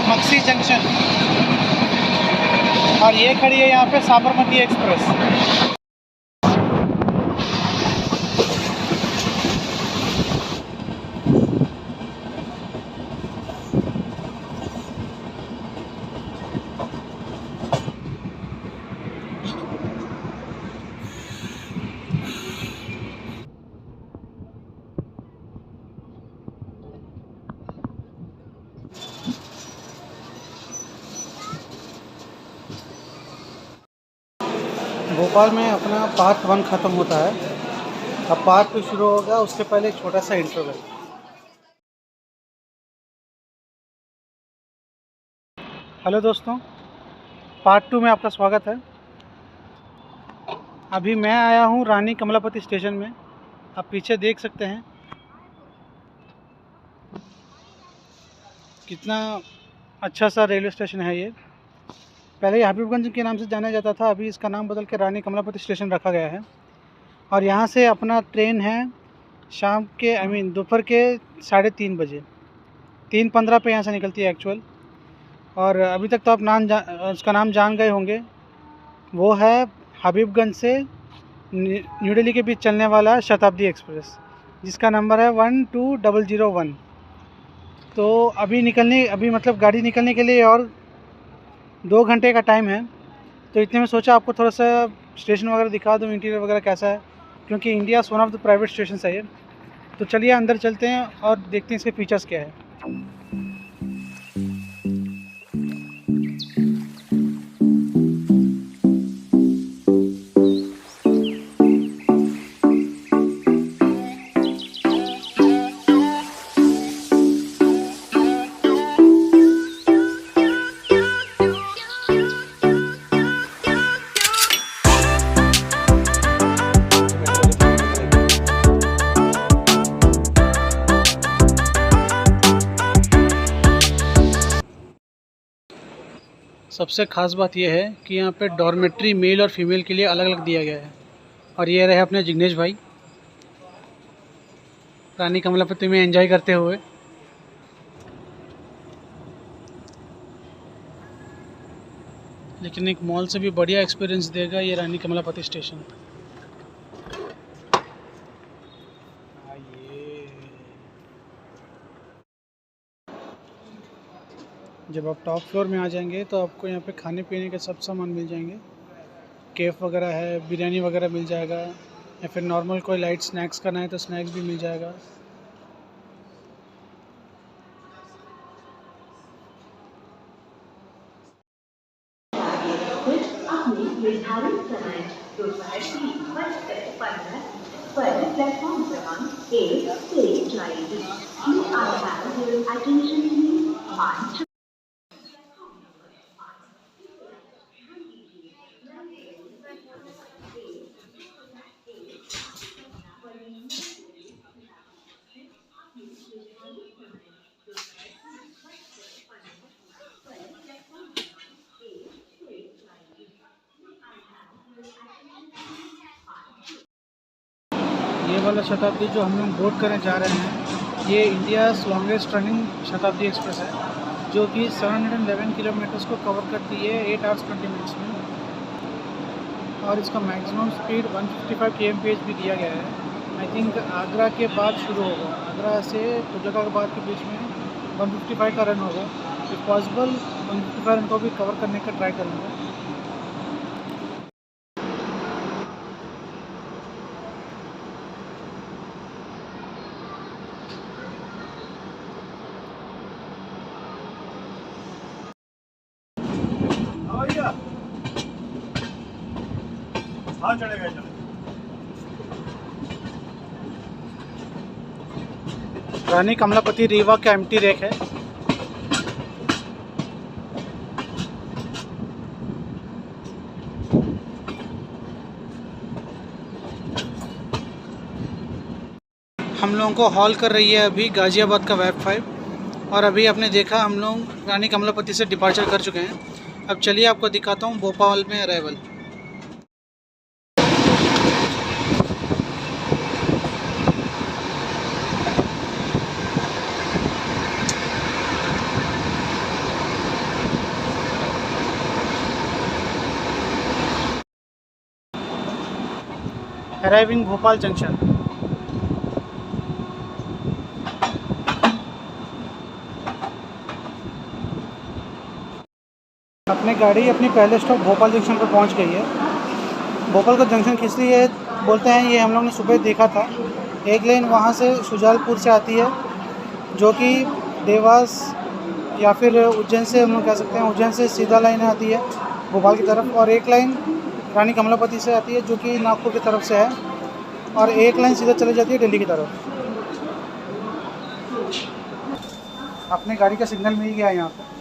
Maksi junction, और ये खड़ी है यहाँ पे साबरमती एक्सप्रेस। भोपाल में अपना पार्ट 1 ख़त्म होता है, अब पार्ट 2 शुरू होगा। उसके पहले एक छोटा सा इंटरवल। हेलो दोस्तों, पार्ट 2 में आपका स्वागत है। अभी मैं आया हूँ रानी कमलापति स्टेशन में। आप पीछे देख सकते हैं कितना अच्छा सा रेलवे स्टेशन है ये। पहले ये हबीबगंज के नाम से जाना जाता था, अभी इसका नाम बदल के रानी कमलापति स्टेशन रखा गया है। और यहाँ से अपना ट्रेन है शाम के दोपहर के 3:30 बजे, 3:15 पे यहाँ से निकलती है एक्चुअल। और अभी तक तो आप उसका नाम जान गए होंगे। वो है हबीबगंज से न्यू दिल्ली के बीच चलने वाला शताब्दी एक्सप्रेस, जिसका नंबर है 12001। तो अभी मतलब गाड़ी निकलने के लिए और 2 घंटे का टाइम है। तो इतने में सोचा आपको थोड़ा सा स्टेशन वगैरह दिखा दूँ, इंटीरियर वगैरह कैसा है, क्योंकि India one of the private station है ये। तो चलिए अंदर चलते हैं और देखते हैं इसके फीचर्स क्या है। सबसे ख़ास बात यह है कि यहाँ पे डॉर्मेट्री मेल और फीमेल के लिए अलग अलग दिया गया है। और ये रहे अपने जिग्नेश भाई रानी कमलापति में एंजॉय करते हुए। लेकिन एक मॉल से भी बढ़िया एक्सपीरियंस देगा ये रानी कमलापति स्टेशन। जब आप टॉप फ्लोर में आ जाएंगे तो आपको यहाँ पे खाने पीने के सब सामान मिल जाएंगे। केफ वगैरह है, बिरयानी वगैरह मिल जाएगा, या फिर नॉर्मल कोई लाइट स्नैक्स करना है तो स्नैक्स भी मिल जाएगा। निर्धारित समय दोपहर 3:15 पर प्लेटफॉर्म क्रमांक 1 से जाएगी। You are have your attention please on ये वाला शताब्दी जो हम लोग बोर्ड करने जा रहे हैं, ये इंडिया लॉन्गेस्ट रनिंग शताब्दी एक्सप्रेस है, जो कि 711 किलोमीटर्स को कवर करती है 8 आवर्स 20 मिनट्स में। और इसका मैक्सिमम स्पीड 155 kmph भी दिया गया है। आई थिंक आगरा के बाद शुरू होगा, आगरा से तुगलकाबाद के बीच में 155 का रन होगा। इफ पॉसिबल 155 रन को भी कवर करने का ट्राई करूँगा। हाँ चलेगा चलेगा। रानी कमलापति रीवा का एम्प्टी रैक है। हम लोगों को हॉल कर रही है अभी गाज़ियाबाद का वेब 5, और अभी आपने देखा हम लोग रानी कमलापति से डिपार्चर कर चुके हैं। अब चलिए आपको दिखाता हूँ भोपाल में अराइवल। Arriving Bhopal junction. अपनी गाड़ी अपनी पहले स्टॉप भोपाल जंक्शन पर पहुंच गई है। भोपाल का जंक्शन किस लिए बोलते हैं ये हम लोग ने सुबह देखा था। एक लाइन वहां से शुजालपुर से आती है जो कि देवास या फिर उज्जैन से हम लोग कह सकते हैं, उज्जैन से सीधा लाइन आती है भोपाल की तरफ, और एक लाइन रानी कमलापति से आती है जो कि नागपुर की तरफ से है, और एक लाइन सीधा चली जाती है दिल्ली की तरफ। अपने गाड़ी का सिग्नल मिल गया है यहाँ पर।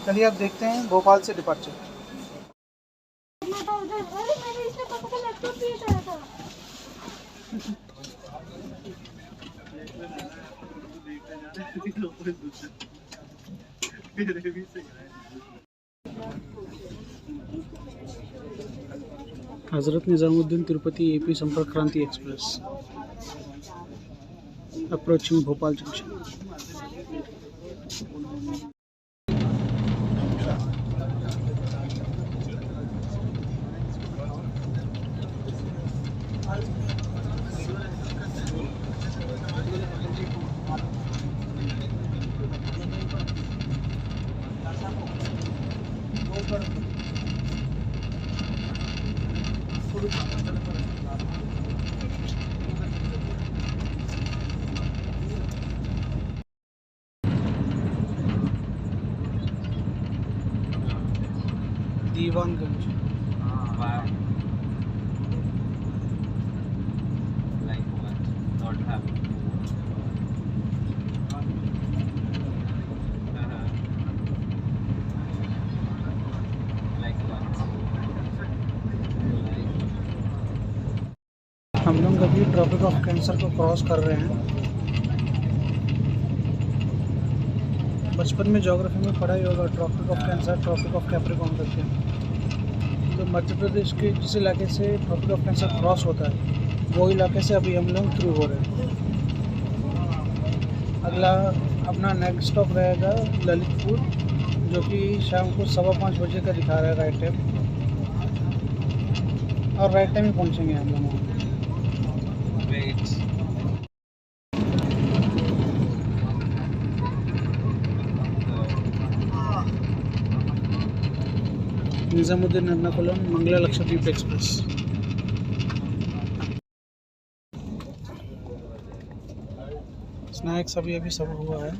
चलिए अब देखते हैं भोपाल से departure. Hazrat Nizamuddin Tirupati AP Sampark Kranti express approaching Bhopal junction. Diwanganj. हम लोग अभी ट्रॉपिक ऑफ कैंसर को क्रॉस कर रहे हैं। बचपन में ज्योग्राफी में पढ़ा ही होगा tropic of cancer, tropic of capricorn करके। तो मध्य प्रदेश के जिस इलाके से ट्रॉपिक ऑफ कैंसर क्रॉस होता है वो इलाके से अभी हम लोग थ्रू हो रहे हैं। अगला अपना नेक्स्ट स्टॉप रहेगा ललितपुर, जो कि शाम को 5:15 बजे का दिखा रहा है राइट टाइम, और राइट टाइम ही पहुंचेंगे हम लोग। निज़ामुद्दीन एर्नाकुलम मंगला लक्षद्वीप एक्सप्रेस। स्नैक्स अभी सब हुआ है।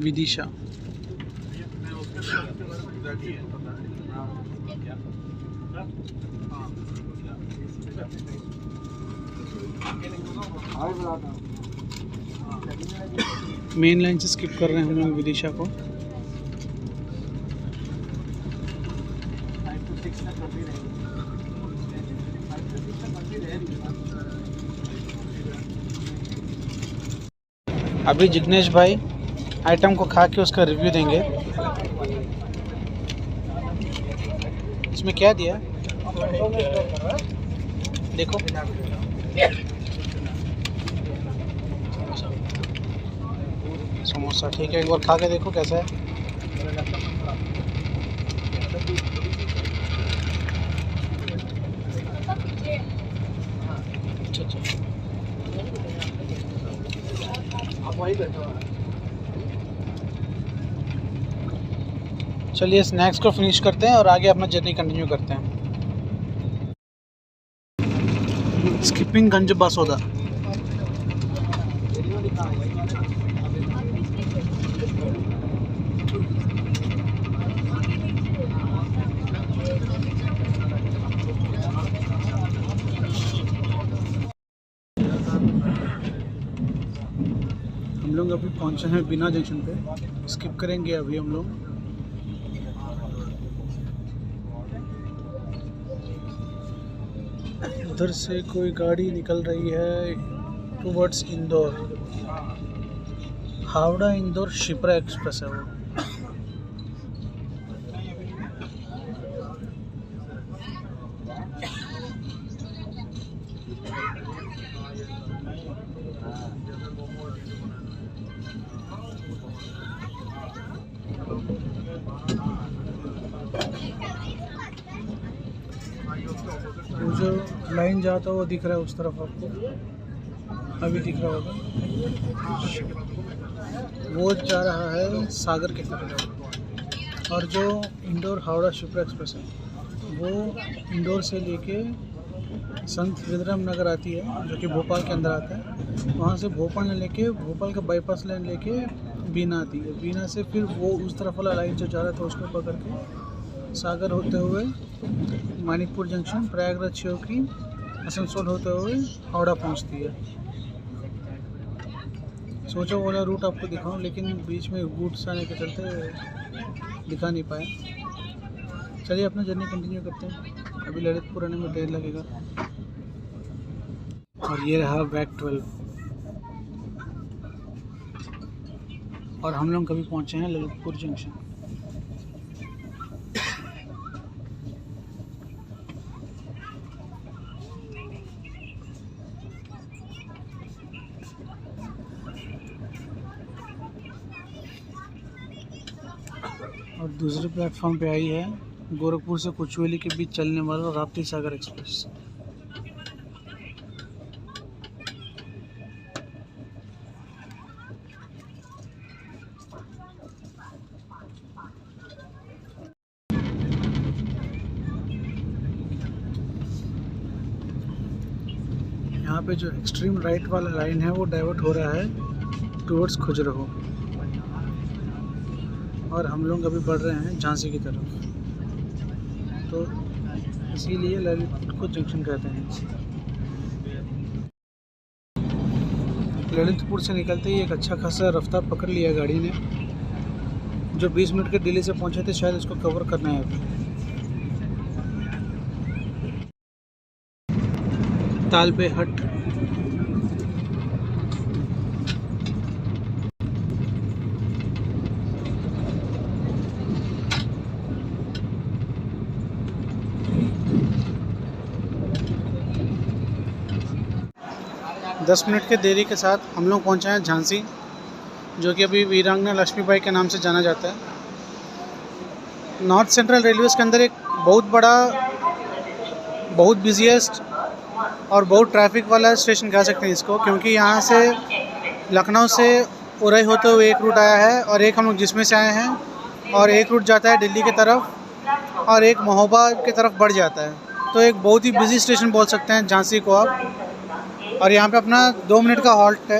विदिशा। मेन लाइन से स्किप कर रहे हैं हम लोग विदिशा को। अभी जिग्नेश भाई आइटम को खा के उसका रिव्यू देंगे। इसमें क्या दिया देखो। समोसा ठीक है, एक बार खा के देखो कैसा है। चलिए स्नैक्स को फिनिश करते हैं और आगे अपना जर्नी कंटिन्यू करते हैं। स्किपिंग गंज बासोदा। हम लोग अभी पहुंचे हैं बिना जंक्शन पे, स्किप करेंगे अभी हम लोग। उधर से कोई गाड़ी निकल रही है टुवर्ड्स इंदौर, हावड़ा इंदौर शिप्रा एक्सप्रेस है वो। वो जो लाइन जाता है वो दिख रहा है उस तरफ आपको, अभी दिख रहा होगा, वो जा रहा है सागर की तरफ। और जो इंदौर हावड़ा शिप्रा एक्सप्रेस है वो इंदौर से लेके संत विद्राम नगर आती है, जो कि भोपाल के अंदर आता है। वहाँ से भोपाल लेके, भोपाल का बाईपास लाइन लेके बीना आती है। बीना से फिर वो उस तरफ वाला लाइन जो जा रहा था उसको पकड़ के सागर होते हुए मानिकपुर जंक्शन, प्रयागराज चौकी, आसनसोल होते हुए हावड़ा पहुंचती है। सोचा वाला रूट आपको दिखाऊं, लेकिन बीच में गुड्स आने के चलते दिखा नहीं पाए। चलिए अपना जर्नी कंटिन्यू करते हैं, अभी ललितपुर आने में देर लगेगा। और ये रहा बैक 12 और हम लोग कभी पहुंचे हैं ललितपुर जंक्शन। और दूसरे प्लेटफॉर्म पे आई है गोरखपुर से कोचुवेली के बीच चलने वाला राप्ती सागर एक्सप्रेस। यहाँ पे जो एक्सट्रीम राइट वाला लाइन है वो डाइवर्ट हो रहा है टुवर्ड्स खजुराहो, और हम लोग अभी बढ़ रहे हैं झांसी की तरफ, तो इसीलिए ललितपुर को जंक्शन कहते हैं। ललितपुर से निकलते ही एक अच्छा खासा रफ्तार पकड़ लिया गाड़ी ने, जो 20 मिनट के डिले से पहुंचे थे, शायद इसको कवर करना है अभी। ताल पे हट, दस मिनट के देरी के साथ हम लोग पहुँचे हैं झांसी, जो कि अभी वीरांगना लक्ष्मीबाई के नाम से जाना जाता है। नॉर्थ सेंट्रल रेलवेज़ के अंदर एक बहुत बड़ा, बहुत बिजीएस्ट और बहुत ट्रैफिक वाला स्टेशन कह सकते हैं इसको, क्योंकि यहाँ से लखनऊ से उरई होते हुए एक रूट आया है, और एक हम लोग जिसमें से आए हैं, और एक रूट जाता है दिल्ली की तरफ, और एक महोबा की तरफ बढ़ जाता है। तो एक बहुत ही बिजी स्टेशन बोल सकते हैं झांसी को आप। और यहाँ पे अपना 2 मिनट का हॉल्ट है।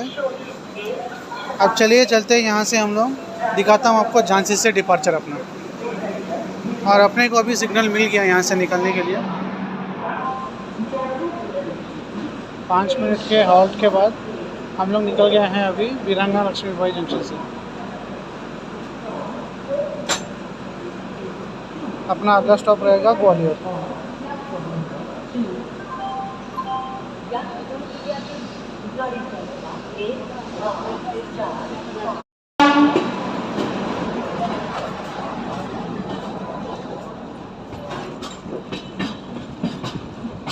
अब चलिए चलते हैं यहाँ से, हम लोग दिखाता हूँ आपको झांसी से डिपार्चर अपना। और अपने को अभी सिग्नल मिल गया यहाँ से निकलने के लिए। 5 मिनट के हॉल्ट के बाद हम लोग निकल गए हैं अभी वीरांगना लक्ष्मीबाई जंक्शन से। अपना अगला स्टॉप रहेगा ग्वालियर।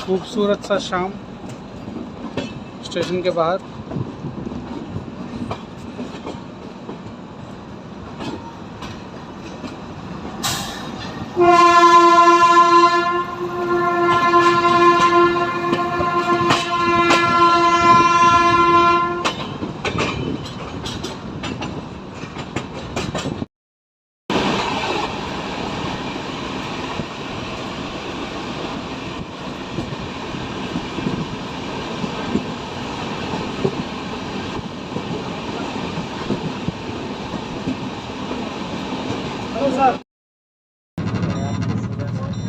खूबसूरत सा शाम स्टेशन के बाहर।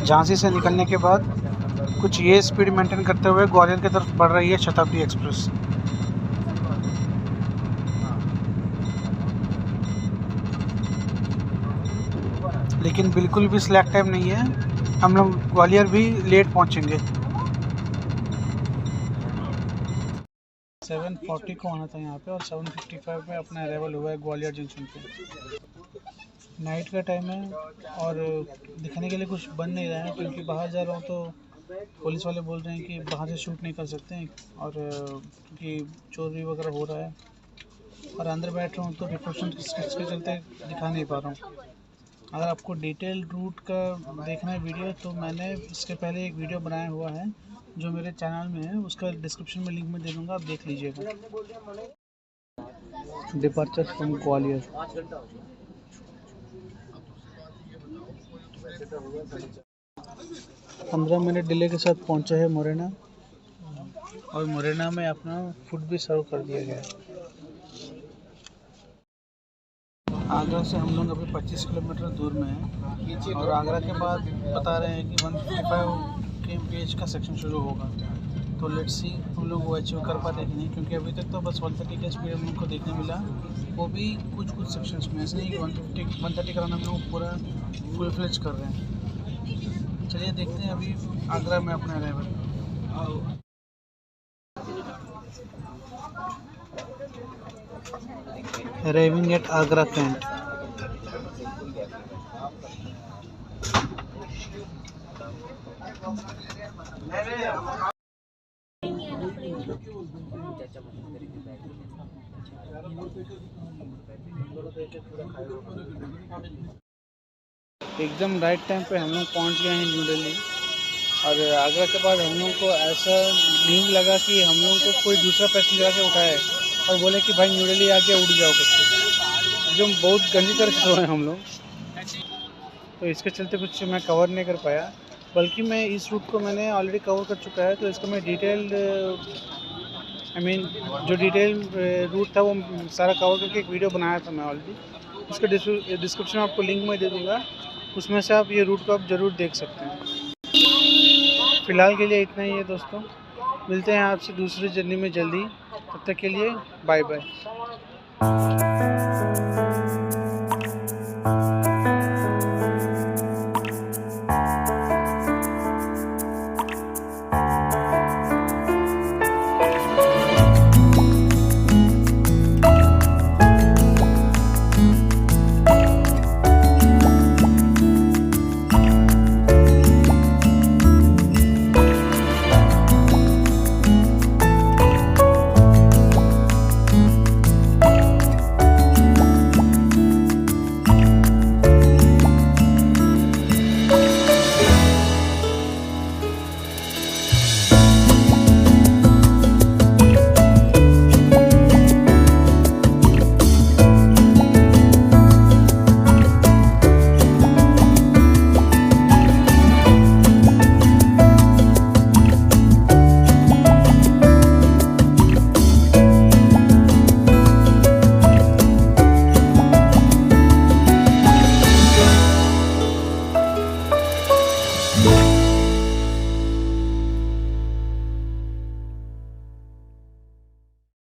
झांसी से निकलने के बाद कुछ ये स्पीड मेंटेन करते हुए ग्वालियर की तरफ बढ़ रही है शताब्दी एक्सप्रेस। लेकिन बिल्कुल भी स्लैक टाइम नहीं है, हम लोग ग्वालियर भी लेट पहुंचेंगे। 7:40 को आना था यहाँ पे और 7:55 में अपना अराइवल हुआ है ग्वालियर जंक्शन पे। नाइट का टाइम है और दिखाने के लिए कुछ बन नहीं रहा है क्योंकि बाहर जा रहा हूँ तो पुलिस वाले बोल रहे हैं कि बाहर से शूट नहीं कर सकते हैं और क्योंकि चोरी वगैरह हो रहा है, और अंदर बैठ रहा हूँ तो प्रिकॉशन के चलते दिखा नहीं पा रहा हूँ। अगर आपको डिटेल रूट का देखना है वीडियो तो मैंने इसके पहले एक वीडियो बनाया हुआ है जो मेरे चैनल में है, उसका डिस्क्रिप्शन में लिंक में दे दूँगा, आप देख लीजिएगा। Departure from Gwalior. 15 minute delay के साथ पहुंचा है मुरैना, और मुरैना में अपना फूड भी सर्व कर दिया गया है। आगरा से हम लोग अभी 25 किलोमीटर दूर में हैं और आगरा के बाद बता रहे हैं कि 155 kmph का सेक्शन शुरू होगा, तो लेट्स सी हम लोग वो अचीव कर पाते कि नहीं, क्योंकि अभी तक तो बस 130 का स्पीड हम लोग को देखने मिला, वो भी कुछ सेक्शंस में, ऐसे नहीं कि 130 कराना हम लोग पूरा फुल फ्लेज कर रहे हैं। चलिए देखते हैं अभी आगरा में अपना arrival. Arriving at Agra Kent. एकदम राइट टाइम पे हम लोग पहुंच गए हैं न्यू दिल्ली, और आगरा के बाद हम लोग को ऐसा नींद लगा कि हम लोग को कोई दूसरा पैसेंजर आके उठाया और बोले कि भाई न्यू दिल्ली आके उठ जाओ करके, जो बहुत गंदी तरह से सोए हम लोग। तो इसके चलते कुछ मैं कवर नहीं कर पाया, बल्कि मैं इस रूट को मैंने ऑलरेडी कवर कर चुका है, तो इसका मैं डिटेल्ड जो डिटेल रूट था वो सारा कवर करके एक वीडियो बनाया था मैं ऑलरेडी, उसका डिस्क्रिप्शन में आपको लिंक में दे दूँगा, उसमें से आप ये रूट को आप ज़रूर देख सकते हैं। फ़िलहाल के लिए इतना ही है दोस्तों, मिलते हैं आपसे दूसरी जर्नी में जल्दी, तब तक के लिए बाय बाय।